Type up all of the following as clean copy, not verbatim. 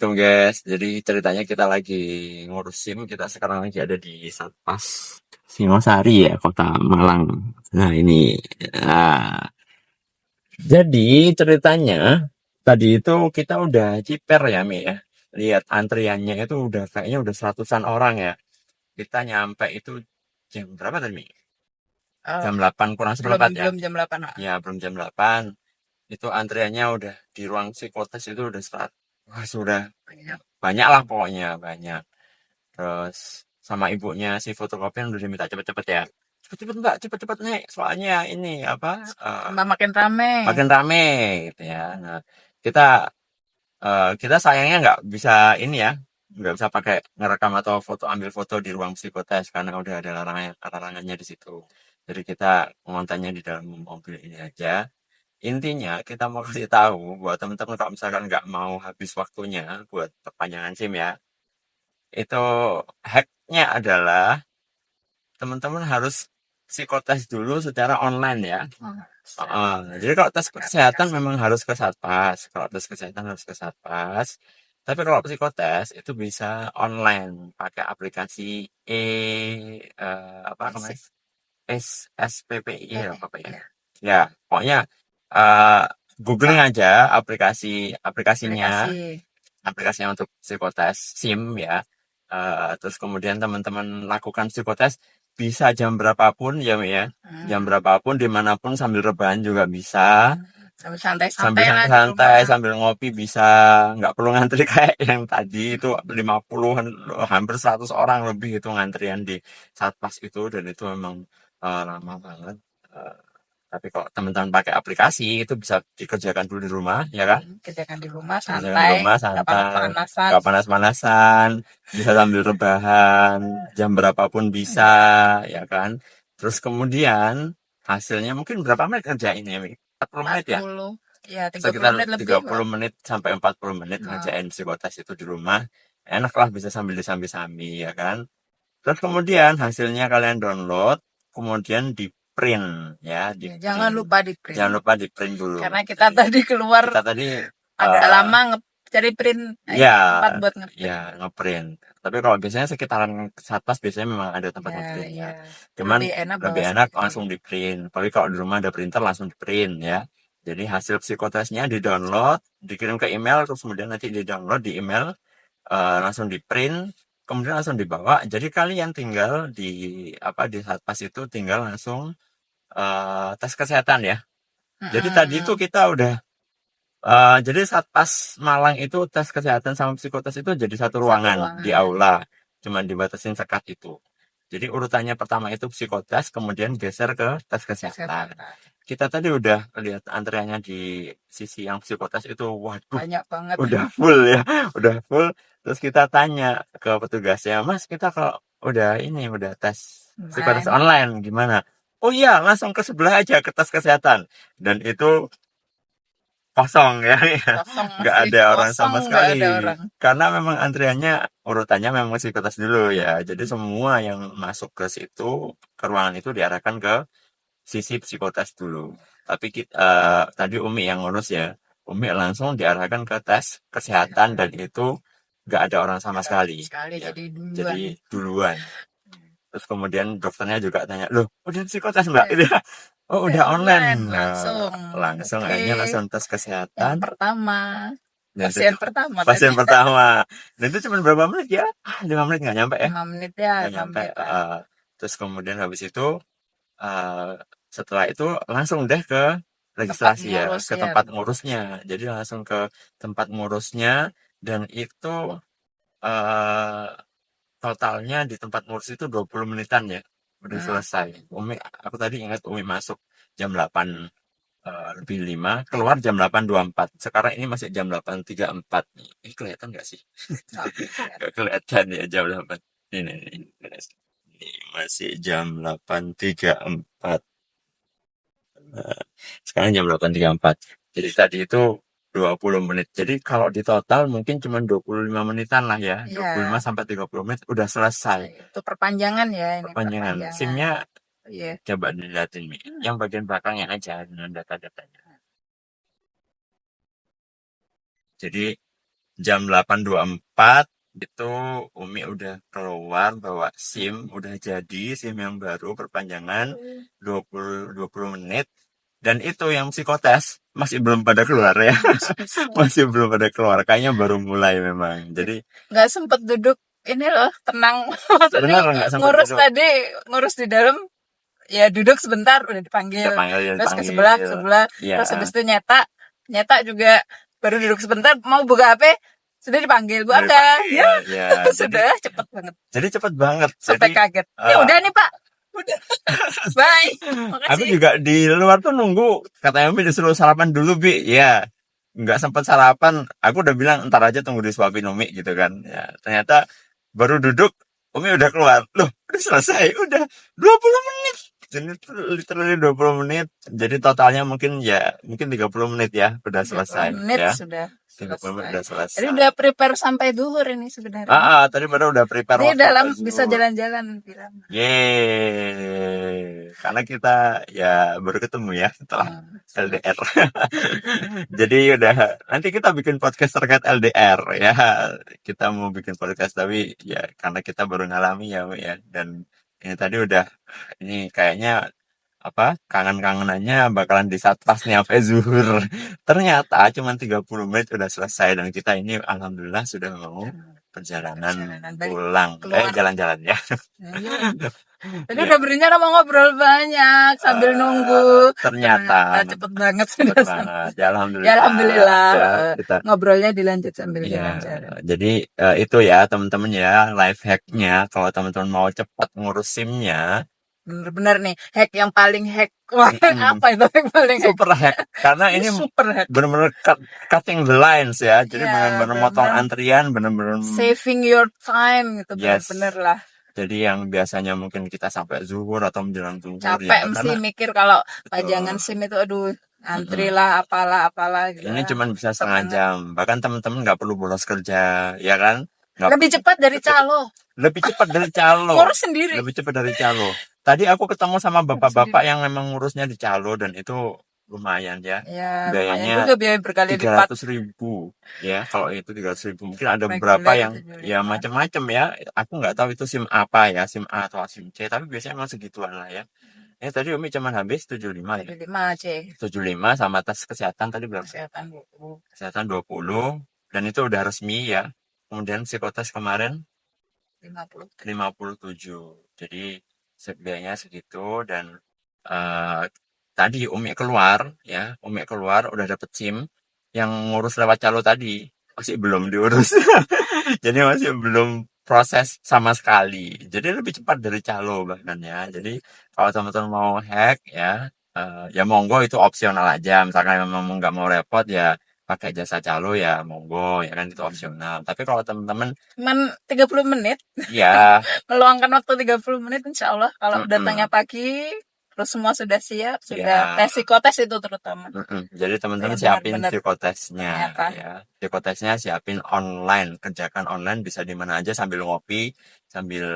Assalamualaikum guys. Jadi ceritanya kita lagi ngurus SIM. Kita sekarang lagi ada di Satpas Singosari ya, Kota Malang. Nah ini. Nah, jadi ceritanya tadi itu kita udah ciper ya Mi ya. Lihat antriannya itu udah kayaknya udah seratusan orang ya. Kita nyampe itu jam berapa tadi Mi? Oh, Jam 8 kurang belum seperempat ya. belum jam 8. Ya belum jam 8. Itu antriannya udah di ruang psikotes itu udah wah, sudah banyak lah pokoknya banyak. Terus sama ibunya si fotokopian udah diminta cepet-cepet ya. Cepet-cepet mbak, cepet-cepet nih. Soalnya ini apa Tambah makin rame. makin rame gitu ya. Nah kita kita sayangnya nggak bisa ini ya, nggak bisa pakai ngerekam atau ambil foto di ruang psikotes karena udah ada larangannya di situ. Jadi kita ngontennya di dalam mobil ini aja. Intinya kita mau kasih tahu buat teman-teman kalau misalkan nggak mau habis waktunya buat perpanjangan SIM ya, itu hacknya adalah teman-teman harus psikotes dulu secara online ya. Jadi kalau tes kesehatan memang harus ke Satpas. Kalau tes kesehatan harus ke Satpas. Tapi kalau psikotes itu bisa online pakai aplikasi apa namanya? SPPI ya apa ya? Ya, pokoknya eh, googling aja aplikasinya Aplikasi. aplikasinya untuk psikotes SIM ya. Terus kemudian teman-teman lakukan psikotes bisa jam berapapun ya Mi ya. Jam berapapun dimanapun sambil rebahan juga bisa. Sambil Sambil santai-santai lah di santai-santai rumah. sambil ngopi bisa. Nggak perlu ngantri kayak yang tadi itu 50-an hampir 100 orang lebih itu ngantrian di Satpas itu dan itu memang lama banget. Eh, tapi kalau teman-teman pakai aplikasi itu bisa dikerjakan dulu di rumah ya kan. Kerjakan di rumah Misalkan di santai, rumah nggak santai, panas-panasan. gak panas-panasan, bisa sambil rebahan, jam berapapun bisa, ya kan. Terus kemudian hasilnya mungkin berapa menit kerjain ya, Mi? 40 menit ya? 40, ya 30 Sekitar menit lebih, Pak. 30 menit sampai 40 menit Nah, ngerjain psikotes itu di rumah. Enak lah bisa sambil disambi-sambi, ya kan. Terus kemudian hasilnya kalian download, kemudian di print ya, di ya, jangan print. lupa di print. Jangan lupa di print dulu. Karena kita tadi keluar Kita tadi agak lama cari print ya, tempat buat ngeprint. ya ngeprint. Tapi kalau biasanya sekitaran Satpas biasanya memang ada tempat Ya, ngeprintnya. ya. Cuman Lebih enak bawa lebih enak sendiri. langsung di print. Tapi kalau di rumah ada printer langsung di print ya. Jadi hasil psikotesnya di download, dikirim ke email, terus kemudian nanti di download di email, langsung di print, kemudian langsung dibawa. Jadi kalian tinggal di di Satpas itu tinggal langsung tes kesehatan ya. Jadi tadi itu kita udah jadi Satpas Malang itu tes kesehatan sama psikotes itu jadi satu ruangan di aula, cuman dibatasin sekat itu. Jadi urutannya pertama itu psikotes, kemudian geser ke tes kesehatan. Kita tadi udah lihat antreannya di sisi yang psikotes itu, waduh, Banyak banget. udah full ya, udah full. Terus kita tanya ke petugasnya, Mas, kita kalau udah tes psikotes online gimana? Oh iya, langsung ke sebelah aja ke tes kesehatan. Dan itu kosong ya, Kosong, nggak masih ada orang kosong, sama nggak sekali ada orang. karena memang antriannya urutannya memang psikotes dulu ya, jadi semua yang masuk ke situ ke ruangan itu diarahkan ke sisi psikotes dulu, tapi tadi Umi yang ngurus ya, Umi langsung diarahkan ke tes kesehatan dan itu nggak ada orang sama sekali ya, Jadi duluan. jadi duluan. Terus kemudian dokternya juga tanya, loh udah psikotes mbak itu ya? Oh udah online. Langsung. Langsung Oke. akhirnya langsung tes Yang kesehatan. pertama. Dan Pasien pertama pasien tadi. pertama. Dan itu cuma berapa menit ya? 5 menit nggak nyampe ya? 5 menit ya, Nggak 5 nyampe. menit. Terus kemudian habis itu setelah itu langsung deh ke registrasi ya, ke tempat ngurusnya. Jadi langsung ke tempat ngurusnya dan itu eh, totalnya di tempat ngurus itu 20 menitan ya. Udah selesai. Aku tadi ingat Umi masuk jam 8 lebih 5, keluar jam 8.24. Sekarang ini masih jam 8.34. Ini kelihatan nggak sih? Nggak kelihatan ya jam 8. Ini masih jam 8.34. Sekarang jam 8.34. Jadi tadi itu 20 menit. Jadi kalau di total mungkin cuma 25 menitan lah ya. 25 sampai 30 menit udah selesai. Itu perpanjangan ya, ini Perpanjangan. SIM-nya Iya. coba dilihatin Mi. Yang bagian belakangnya aja dengan data-datanya. Jadi jam 8.24 itu Umi udah keluar bawa SIM, udah jadi SIM yang baru perpanjangan 20 menit, dan itu yang psikotes masih belum pada keluar ya. Masih belum pada keluar, kayaknya baru mulai memang. Jadi nggak sempet duduk ini loh, tenang. Maksudnya benar nggak sempat ngurus duduk, tadi, ngurus di dalam, ya duduk sebentar udah dipanggil. dipanggil Terus ke dipanggil. sebelah. Ya, Terus habis itu nyetak juga baru duduk sebentar mau buka HP sudah dipanggil Bu Aga. Ya, ya. sudah cepet banget. Jadi cepet banget. Sampai Jadi kaget. Ya udah nih Pak. Udah. Bye. aku Makasih. juga di luar tuh nunggu, katanya Umi disuruh sarapan dulu Bi, ya nggak sempat sarapan. Aku udah bilang ntar aja tunggu disuapin Umi gitu kan. Ya ternyata baru duduk Umi udah keluar, loh udah selesai, udah 20 menit. Jadi literally 20 menit. Jadi totalnya mungkin 30 menit ya udah 30 selesai menit ya. sudah 30 menit selesai. udah selesai. Jadi udah prepare sampai duhur ini sebenarnya. Tadi baru udah prepare Jadi waktu dalam ke bisa Zuhur. jalan-jalan bilang. Yeay, karena kita ya baru ketemu ya setelah LDR. Jadi udah nanti kita bikin podcast terkait LDR ya. Kita mau bikin podcast tapi ya karena kita baru ngalami ya, Bu, ya. Dan ini tadi udah ini kayaknya apa kangen-kangenannya bakalan disatpas nih sampai zuhur. Ternyata cuma 30 menit udah selesai dan kita ini alhamdulillah sudah mau perjalanan balik pulang. keluar. Jalan-jalan ya. Tadi udah berencana mau ngobrol banyak sambil nunggu. Ternyata cepet banget cepet sudah banget. Ya alhamdulillah. Ya alhamdulillah. Ya, kita Ngobrolnya dilanjut sambil ya, jalan-jalan. jadi itu ya teman-teman ya life hacknya kalau teman-teman mau cepat ngurus SIM-nya. Bener-bener nih hack yang paling hack. Wah, apa itu yang paling hack? Super hack karena ini super hack. benar-benar cutting the lines ya. Jadi Ya, benar-benar motong antrian, benar-benar saving your time gitu. Yes. Bener-bener lah. Jadi yang biasanya mungkin kita sampai zuhur atau menjelang zuhur Capek ya, mesti karena mikir kalau pajangan SIM itu aduh antri lah apalah gitu. ini cuma bisa setengah jam. Bahkan teman-teman nggak perlu bolos kerja, ya kan? Lebih cepat dari calo. Lebih cepat dari calo. Ngurus sendiri. Lebih cepat dari calo. Tadi aku ketemu sama bapak-bapak yang memang ngurusnya di calo dan itu lumayan ya. Ya, biayanya juga biaya berkali lipat. 300.000 ya. Kalau itu 300.000 mungkin ada beberapa yang ya macam-macam ya. Aku nggak tahu itu SIM apa ya, SIM A atau SIM C, tapi biasanya emang segituan lah ya. Tadi Umi cuman habis 75 ya. 75 C. 75 sama tes kesehatan tadi berapa? Kesehatan 20 dan itu udah resmi ya. Kemudian psikotes kemarin 57. Jadi biayanya segitu dan tadi Umi keluar ya, udah dapet SIM. Yang ngurus lewat calo tadi masih belum diurus. Jadi masih belum proses sama sekali. Jadi lebih cepat dari calo bahkan ya. Jadi kalau teman-teman mau hack ya, ya monggo itu opsional aja. Misalkan memang nggak mau repot ya pakai jasa calo ya monggo ya kan itu opsional. Tapi kalau teman-teman cuman 30 menit ya meluangkan waktu 30 menit insya Allah kalau datangnya pagi terus semua sudah siap sudah tes psikotes itu terutama. Jadi teman-teman siapin psikotesnya ya. Psikotesnya siapin online, kerjakan online bisa di mana aja sambil ngopi, sambil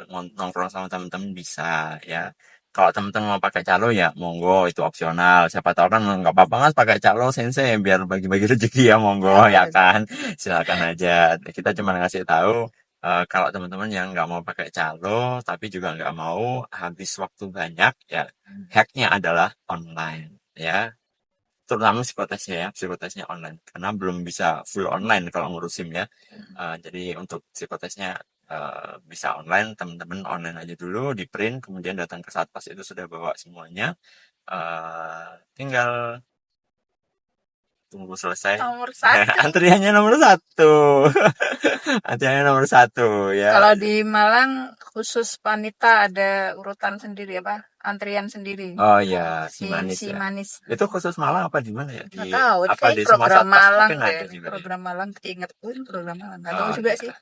nongkrong sama teman-teman bisa ya. Kalau teman-teman mau pakai calo ya monggo itu opsional. Siapa tahu kan nggak apa-apa kan pakai calo sensei biar bagi-bagi rezeki ya monggo ya kan. Silakan aja. Kita cuma ngasih tahu kalau teman-teman yang nggak mau pakai calo tapi juga nggak mau habis waktu banyak ya hacknya adalah online ya, terutama psikotesnya online karena belum bisa full online kalau ngurus SIM ya. Jadi untuk psikotesnya bisa online, teman-teman online aja dulu di print kemudian datang ke satpas itu sudah bawa semuanya, tinggal tunggu selesai. Nomor 1. Antriannya nomor 1. Antriannya nomor 1 ya. Kalau di Malang khusus wanita ada urutan sendiri apa? Antrian sendiri. Oh ya, si manis. Itu khusus Malang apa di mana ya? Nggak tahu, apa di program Malang ada juga. Program Malang inget pun program Malang. Nggak tahu juga sih.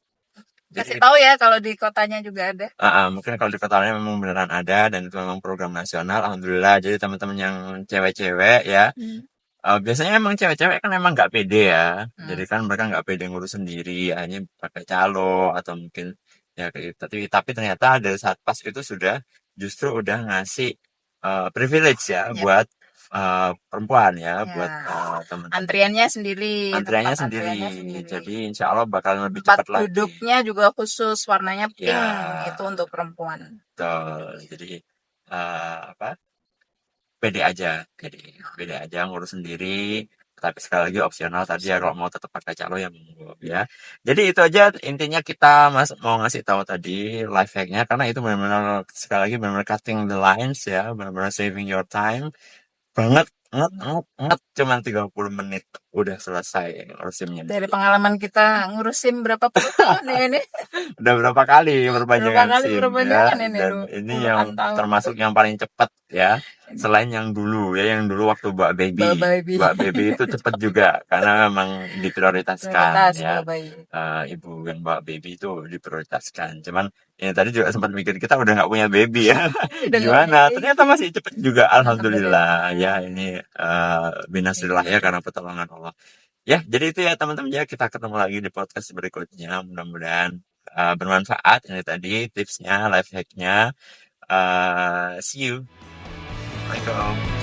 Kasih tahu ya kalau di kotanya juga ada. Mungkin kalau di kotanya memang beneran ada dan itu memang program nasional. Alhamdulillah. Jadi teman-teman yang cewek-cewek ya. Biasanya emang cewek-cewek kan emang nggak pede ya. Jadi kan mereka nggak pede ngurus sendiri, hanya pakai calo atau mungkin ya kayak gitu. Tapi ternyata dari satpas itu justru udah ngasih privilege ya buat perempuan ya, buat Ya. teman-teman. Antriannya sendiri, Antriannya tempat sendiri, antriannya sendiri. jadi insya Allah bakalan lebih Tempat cepat lagi. duduknya juga khusus, warnanya pink, Ya, itu untuk perempuan. betul. Jadi apa? Pede aja, pede aja ngurus sendiri. Tapi sekali lagi opsional tadi ya, kalau mau tetap pakai calo ya monggo ya. Jadi itu aja intinya, kita mau ngasih tahu tadi life hacknya, karena itu benar-benar sekali lagi benar-benar cutting the lines ya, benar-benar saving your time banget. Cuman 30 menit udah selesai ngurusinnya. Dari pengalaman kita ngurusin berapa puluh tahun ya ini. Udah berapa kali Berapa perpanjangan kali SIM ya, perpanjangan ini, dan ini puluhan yang tahun termasuk yang paling cepat ya, selain yang dulu ya, yang dulu waktu Mbak Baby. baby. Mbak Baby itu cepat juga karena memang diprioritaskan Prioritas ya. bayi. Ibu yang Mbak Baby itu diprioritaskan. Cuman ini tadi juga sempat mikir, kita udah nggak punya baby ya. Udah nggak punya Gimana? baby. Ternyata masih cepet juga, Alhamdulillah. alhamdulillah ya. Ini binasrillah ya, karena pertolongan Allah. Ya, jadi itu ya teman-teman ya, kita ketemu lagi di podcast berikutnya. Mudah-mudahan bermanfaat ini tadi tipsnya, life hacknya. See you. Assalamualaikum.